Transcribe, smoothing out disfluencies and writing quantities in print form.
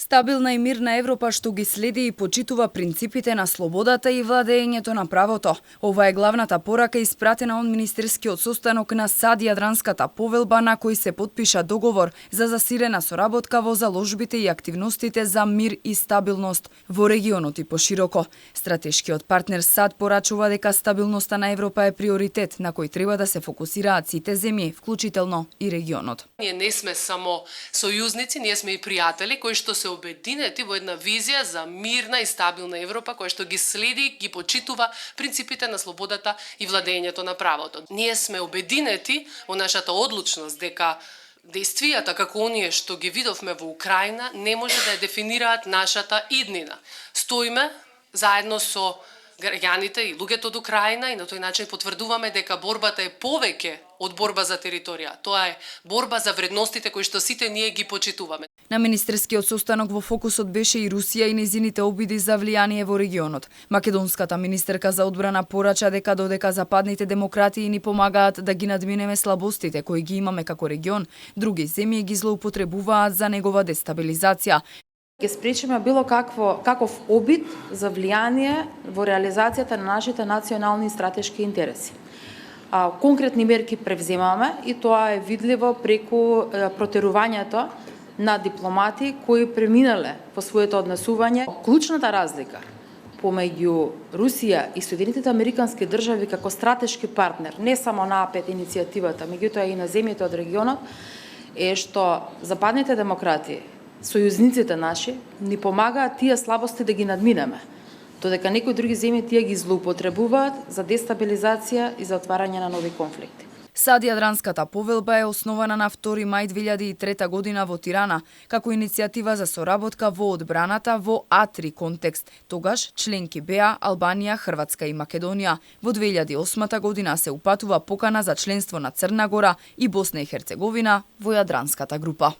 Стабилна и мирна Европа што ги следи и почитува принципите на слободата и владењето на правото. Ова е главната порака испратена од министерскиот состанок на САД Јадранската повелба на кој се потпиша договор за засилена соработка во заложбите и активностите за мир и стабилност во регионот и пошироко. Стратешкиот партнер САД порачува дека стабилноста на Европа е приоритет на кој треба да се фокусираат сите земји, вклучително и регионот. Ние не сме само сојузници, ние сме и пријатели кои што се обединети во една визија за мирна и стабилна Европа која што ги следи, ги почитува принципите на слободата и владењето на правото. Ние сме обединети во нашата одлучност дека действијата како оние што ги видовме во Украина не може да ја дефинираат нашата иднина. Стоиме заедно со граѓаните и луѓето од Украина и на тој начин потврдуваме дека борбата е повеќе од борба за територија. Тоа е борба за вредностите кои што сите ние ги почитуваме. На министерскиот состанок во фокусот беше и Русија и незините обиди за влијание во регионот. Македонската министерка за одбрана порача дека додека западните демократии ни помагаат да ги надминеме слабостите кои ги имаме како регион, други земји ги злоупотребуваат за негова дестабилизација. Ќе спречиме било каков обид за влијание во реализацијата на нашите национални и стратешки интереси. Конкретни мерки превземаме и тоа е видливо преку протерувањето на дипломати кои преминале по своето однесување. Клучната разлика помеѓу Русија и Соединетите Американски држави како стратешки партнер, не само на А5 иницијативата, меѓутоа и на земјите од регионот, е што западните демократии, сојузниците наши, ни помагаат тие слабости да ги надминеме, додека некои други земји тие ги злоупотребуваат за дестабилизација и за отварање на нови конфликти. САД Јадранската повелба е основана на 2 мај 2003 година во Тирана, како иницијатива за соработка во одбраната во А3 контекст. Тогаш членки беа Албанија, Хрватска и Македонија. Во 2008 година се упатува покана за членство на Црна Гора и Босна и Херцеговина во Јадранската група.